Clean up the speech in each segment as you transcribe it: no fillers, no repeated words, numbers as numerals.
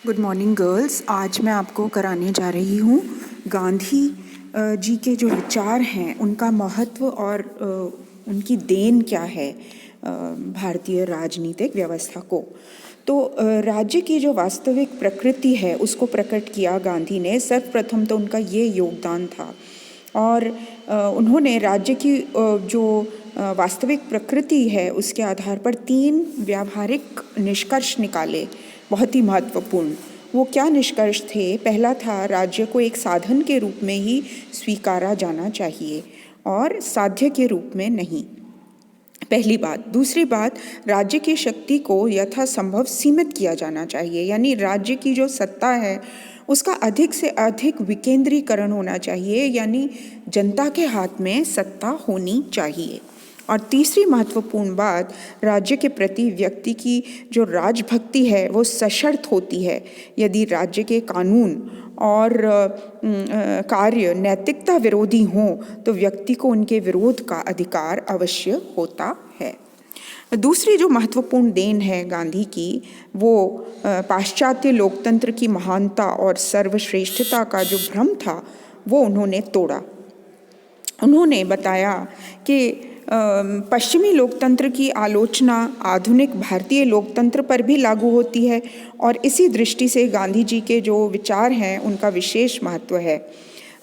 Good morning girls. आज मैं आपको कराने जा रही हूँ गांधी जी के जो विचार हैं उनका महत्व और उनकी देन क्या है भारतीय राजनीतिक व्यवस्था को। तो राज्य की जो वास्तविक प्रकृति है उसको प्रकट किया गांधी ने। सर्वप्रथम तो उनका ये योगदान था और उन्होंने राज्य की जो वास्तविक प्रकृति है उसके आधार पर 3 व्यावहारिक निष्कर्ष निकाले, बहुत ही महत्वपूर्ण। वो क्या निष्कर्ष थे? पहला था, राज्य को एक साधन के रूप में ही स्वीकारा जाना चाहिए और साध्य के रूप में नहीं, पहली बात। दूसरी बात, राज्य की शक्ति को यथासंभव सीमित किया जाना चाहिए, यानी राज्य की जो सत्ता है उसका अधिक से अधिक विकेंद्रीकरण होना चाहिए, यानी जनता के हाथ में सत्ता होनी चाहिए। और तीसरी महत्वपूर्ण बात, राज्य के प्रति व्यक्ति की जो राजभक्ति है वो सशर्त होती है। यदि राज्य के कानून और कार्य नैतिकता विरोधी हों तो व्यक्ति को उनके विरोध का अधिकार अवश्य होता है। दूसरी जो महत्वपूर्ण देन है गांधी की, वो पाश्चात्य लोकतंत्र की महानता और सर्वश्रेष्ठता का जो भ्रम था वो उन्होंने तोड़ा। उन्होंने बताया कि पश्चिमी लोकतंत्र की आलोचना आधुनिक भारतीय लोकतंत्र पर भी लागू होती है और इसी दृष्टि से गांधी जी के जो विचार हैं उनका विशेष महत्व है।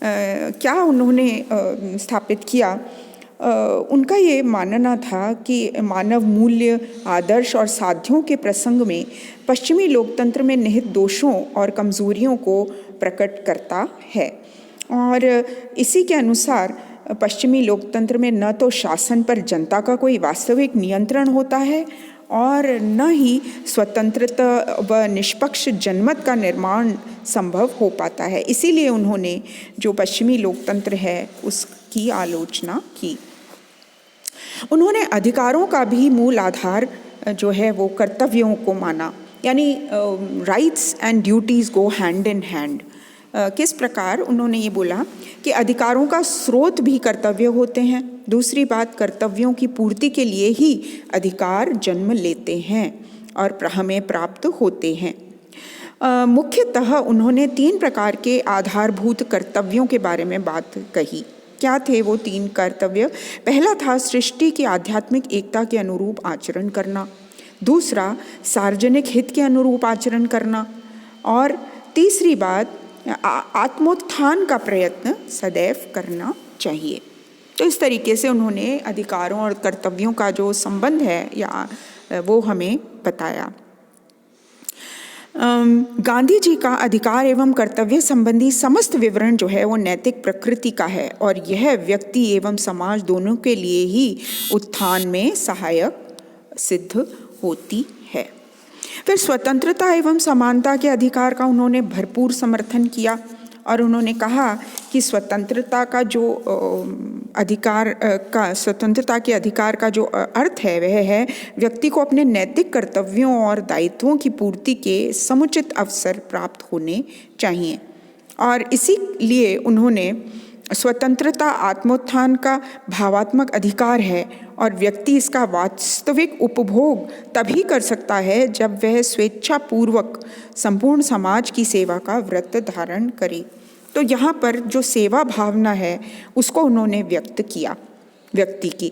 क्या उन्होंने स्थापित किया? उनका ये मानना था कि मानव मूल्य, आदर्श और साध्यों के प्रसंग में पश्चिमी लोकतंत्र में निहित दोषों और कमजोरियों को प्रकट करता है और इसी के अनुसार पश्चिमी लोकतंत्र में न तो शासन पर जनता का कोई वास्तविक नियंत्रण होता है और न ही स्वतंत्रता व निष्पक्ष जनमत का निर्माण संभव हो पाता है। इसीलिए उन्होंने जो पश्चिमी लोकतंत्र है उसकी आलोचना की। उन्होंने अधिकारों का भी मूल आधार जो है वो कर्तव्यों को माना, यानी rights and duties go hand in hand. किस प्रकार? उन्होंने ये बोला कि अधिकारों का स्रोत भी कर्तव्य होते हैं। दूसरी बात, कर्तव्यों की पूर्ति के लिए ही अधिकार जन्म लेते हैं और हमें प्राप्त होते हैं। मुख्यतः उन्होंने 3 प्रकार के आधारभूत कर्तव्यों के बारे में बात कही। क्या थे वो 3 कर्तव्य? पहला था सृष्टि की आध्यात्मिक एकता के अनुरूप आचरण करना, दूसरा सार्वजनिक हित के अनुरूप आचरण करना और तीसरी बात आत्मोत्थान का प्रयत्न सदैव करना चाहिए। तो इस तरीके से उन्होंने अधिकारों और कर्तव्यों का जो संबंध है या वो हमें बताया। गांधी जी का अधिकार एवं कर्तव्य संबंधी समस्त विवरण जो है वो नैतिक प्रकृति का है और यह व्यक्ति एवं समाज दोनों के लिए ही उत्थान में सहायक सिद्ध होती है। फिर स्वतंत्रता एवं समानता के अधिकार का उन्होंने भरपूर समर्थन किया और उन्होंने कहा कि स्वतंत्रता का जो स्वतंत्रता के अधिकार का जो अर्थ है वह है व्यक्ति को अपने नैतिक कर्तव्यों और दायित्वों की पूर्ति के समुचित अवसर प्राप्त होने चाहिए और इसीलिए उन्होंने स्वतंत्रता आत्मोत्थान का भावात्मक अधिकार है और व्यक्ति इसका वास्तविक उपभोग तभी कर सकता है जब वह स्वेच्छापूर्वक संपूर्ण समाज की सेवा का व्रत धारण करे। तो यहाँ पर जो सेवा भावना है उसको उन्होंने व्यक्त किया व्यक्ति की,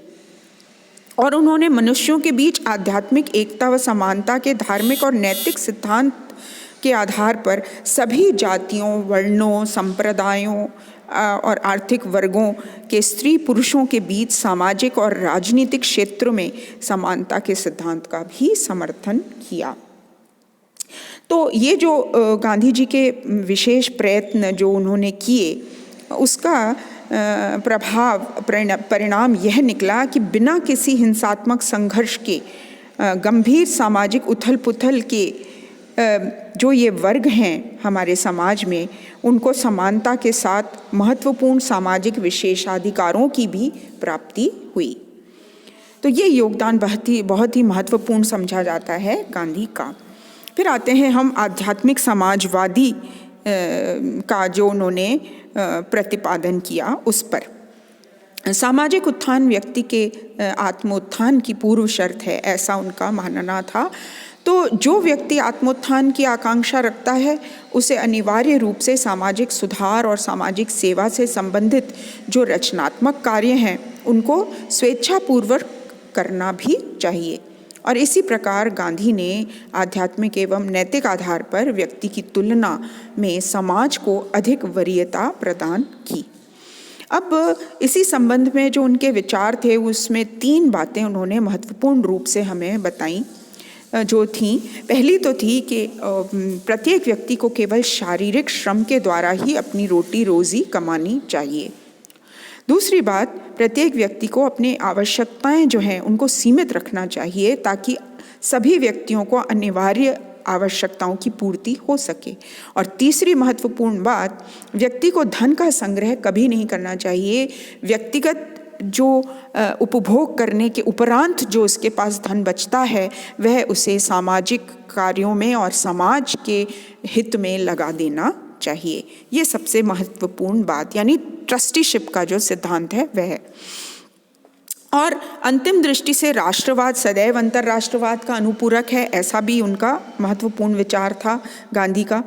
और उन्होंने मनुष्यों के बीच आध्यात्मिक एकता व समानता के धार्मिक और नैतिक सिद्धांत के आधार पर सभी जातियों, वर्णों, संप्रदायों और आर्थिक वर्गों के स्त्री पुरुषों के बीच सामाजिक और राजनीतिक क्षेत्रों में समानता के सिद्धांत का भी समर्थन किया। तो ये जो गांधी जी के विशेष प्रयत्न जो उन्होंने किए उसका परिणाम यह निकला कि बिना किसी हिंसात्मक संघर्ष के गंभीर सामाजिक उथल पुथल के जो ये वर्ग हैं हमारे समाज में उनको समानता के साथ महत्वपूर्ण सामाजिक विशेषाधिकारों की भी प्राप्ति हुई। तो ये योगदान बहुत ही महत्वपूर्ण समझा जाता है गांधी का। फिर आते हैं हम आध्यात्मिक समाजवादी का जो उन्होंने प्रतिपादन किया उस पर। सामाजिक उत्थान व्यक्ति के आत्मोत्थान की पूर्व शर्त है, ऐसा उनका मानना था। तो जो व्यक्ति आत्मोत्थान की आकांक्षा रखता है उसे अनिवार्य रूप से सामाजिक सुधार और सामाजिक सेवा से संबंधित जो रचनात्मक कार्य हैं उनको स्वेच्छापूर्वक करना भी चाहिए। और इसी प्रकार गांधी ने आध्यात्मिक एवं नैतिक आधार पर व्यक्ति की तुलना में समाज को अधिक वरीयता प्रदान की। अब इसी संबंध में जो उनके विचार थे उसमें 3 बातें उन्होंने महत्वपूर्ण रूप से हमें बताई जो थी। पहली तो थी कि प्रत्येक व्यक्ति को केवल शारीरिक श्रम के द्वारा ही अपनी रोटी रोजी कमानी चाहिए। दूसरी बात, प्रत्येक व्यक्ति को अपनी आवश्यकताएं जो हैं उनको सीमित रखना चाहिए ताकि सभी व्यक्तियों को अनिवार्य आवश्यकताओं की पूर्ति हो सके। और तीसरी महत्वपूर्ण बात, व्यक्ति को धन का संग्रह कभी नहीं करना चाहिए। व्यक्तिगत जो उपभोग करने के उपरांत जो उसके पास धन बचता है वह उसे सामाजिक कार्यों में और समाज के हित में लगा देना चाहिए। ये सबसे महत्वपूर्ण बात, यानी ट्रस्टीशिप का जो सिद्धांत है वह है। और अंतिम दृष्टि से राष्ट्रवाद सदैव अंतर्राष्ट्रवाद का अनुपूरक है, ऐसा भी उनका महत्वपूर्ण विचार था गांधी का।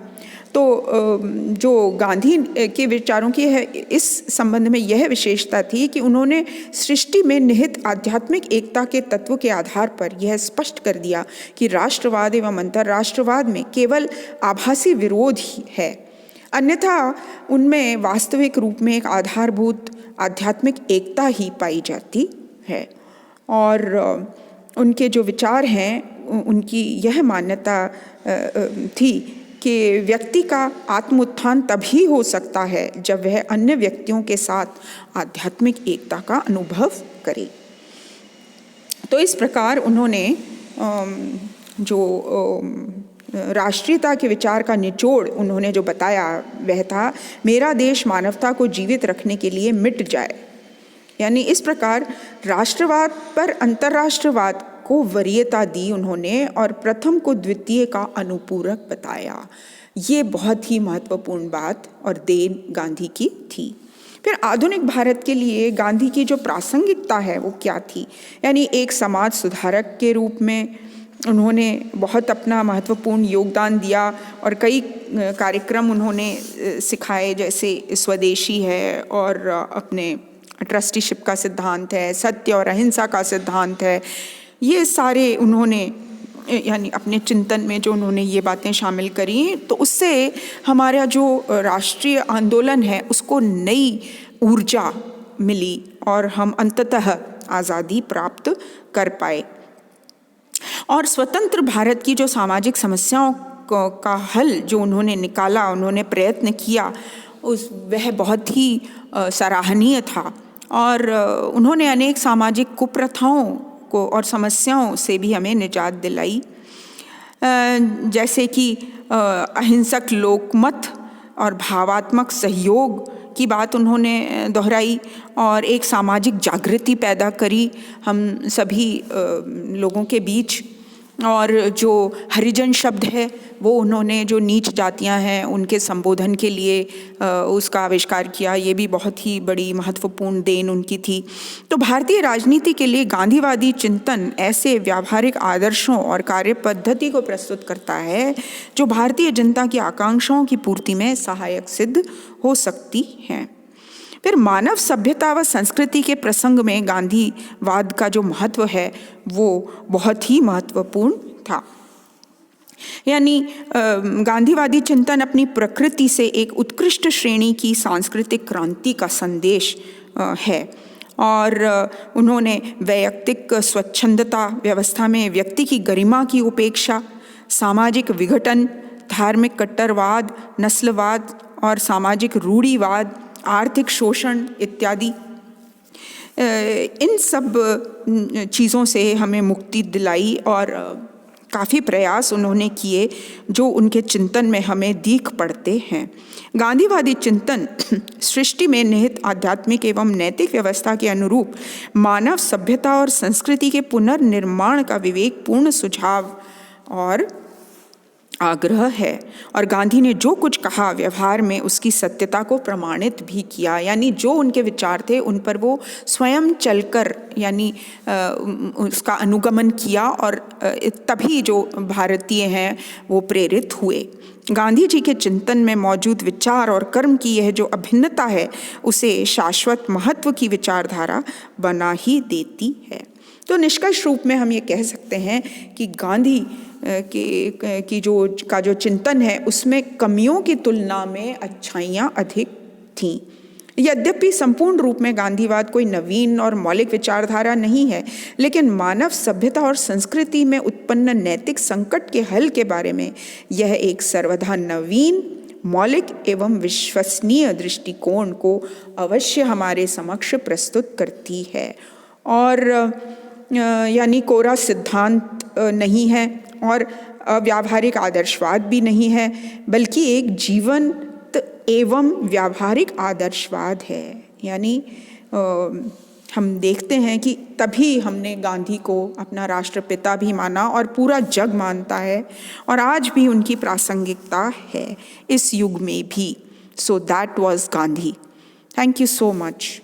तो जो गांधी के विचारों की है इस संबंध में यह विशेषता थी कि उन्होंने सृष्टि में निहित आध्यात्मिक एकता के तत्व के आधार पर यह स्पष्ट कर दिया कि राष्ट्रवाद एवं अंतर्राष्ट्रवाद में केवल आभासी विरोध ही है, अन्यथा उनमें वास्तविक रूप में एक आधारभूत आध्यात्मिक एकता ही पाई जाती है। और उनके जो विचार हैं उनकी यह मान्यता थी कि व्यक्ति का आत्मोत्थान तभी हो सकता है जब वह अन्य व्यक्तियों के साथ आध्यात्मिक एकता का अनुभव करे। तो इस प्रकार उन्होंने जो राष्ट्रीयता के विचार का निचोड़ उन्होंने जो बताया वह था, मेरा देश मानवता को जीवित रखने के लिए मिट जाए। यानी इस प्रकार राष्ट्रवाद पर अंतर्राष्ट्रवाद को वरीयता दी उन्होंने और प्रथम को द्वितीय का अनुपूरक बताया। ये बहुत ही महत्वपूर्ण बात और देन गांधी की थी। फिर आधुनिक भारत के लिए गांधी की जो प्रासंगिकता है वो क्या थी, यानी एक समाज सुधारक के रूप में उन्होंने बहुत अपना महत्वपूर्ण योगदान दिया और कई कार्यक्रम उन्होंने सिखाए, जैसे स्वदेशी है और अपने ट्रस्टीशिप का सिद्धांत है, सत्य और अहिंसा का सिद्धांत है। ये सारे उन्होंने यानी अपने चिंतन में जो उन्होंने ये बातें शामिल करी, तो उससे हमारा जो राष्ट्रीय आंदोलन है उसको नई ऊर्जा मिली और हम अंततः आज़ादी प्राप्त कर पाए। और स्वतंत्र भारत की जो सामाजिक समस्याओं का हल जो उन्होंने निकाला, उन्होंने प्रयत्न किया, वह बहुत ही सराहनीय था। और उन्होंने अनेक सामाजिक कुप्रथाओं को और समस्याओं से भी हमें निजात दिलाई, जैसे कि अहिंसक लोकमत और भावात्मक सहयोग की बात उन्होंने दोहराई और एक सामाजिक जागृति पैदा करी हम सभी लोगों के बीच। और जो हरिजन शब्द है वो उन्होंने जो नीच जातियां हैं उनके संबोधन के लिए उसका आविष्कार किया। ये भी बहुत ही बड़ी महत्वपूर्ण देन उनकी थी। तो भारतीय राजनीति के लिए गांधीवादी चिंतन ऐसे व्यावहारिक आदर्शों और कार्य पद्धति को प्रस्तुत करता है जो भारतीय जनता की आकांक्षाओं की पूर्ति में सहायक सिद्ध हो सकती हैं। फिर मानव सभ्यता व संस्कृति के प्रसंग में गांधीवाद का जो महत्व है वो बहुत ही महत्वपूर्ण था। यानी गांधीवादी चिंतन अपनी प्रकृति से एक उत्कृष्ट श्रेणी की सांस्कृतिक क्रांति का संदेश है। और उन्होंने वैयक्तिक स्वच्छंदता व्यवस्था में व्यक्ति की गरिमा की उपेक्षा, सामाजिक विघटन, धार्मिक कट्टरवाद, नस्लवाद और सामाजिक रूढ़िवाद, आर्थिक शोषण इत्यादि इन सब चीज़ों से हमें मुक्ति दिलाई और काफ़ी प्रयास उन्होंने किए जो उनके चिंतन में हमें दिख पड़ते हैं। गांधीवादी चिंतन सृष्टि में निहित आध्यात्मिक एवं नैतिक व्यवस्था के अनुरूप मानव सभ्यता और संस्कृति के पुनर्निर्माण का विवेकपूर्ण सुझाव और आग्रह है और गांधी ने जो कुछ कहा व्यवहार में उसकी सत्यता को प्रमाणित भी किया, यानी जो उनके विचार थे उन पर वो स्वयं चलकर यानी उसका अनुगमन किया और तभी जो भारतीय हैं वो प्रेरित हुए। गांधी जी के चिंतन में मौजूद विचार और कर्म की यह जो अभिन्नता है उसे शाश्वत महत्व की विचारधारा बना ही देती है। तो निष्कर्ष रूप में हम ये कह सकते हैं कि गांधी की जो चिंतन है उसमें कमियों की तुलना में अच्छाइयाँ अधिक थीं। यद्यपि संपूर्ण रूप में गांधीवाद कोई नवीन और मौलिक विचारधारा नहीं है, लेकिन मानव सभ्यता और संस्कृति में उत्पन्न नैतिक संकट के हल के बारे में यह एक सर्वथा नवीन, मौलिक एवं विश्वसनीय दृष्टिकोण को अवश्य हमारे समक्ष प्रस्तुत करती है। और यानी कोरा सिद्धांत नहीं है और व्यावहारिक आदर्शवाद भी नहीं है, बल्कि एक जीवंत एवं व्यावहारिक आदर्शवाद है। यानी हम देखते हैं कि तभी हमने गांधी को अपना राष्ट्रपिता भी माना और पूरा जग मानता है और आज भी उनकी प्रासंगिकता है इस युग में भी। So that was Gandhi. Thank you so much.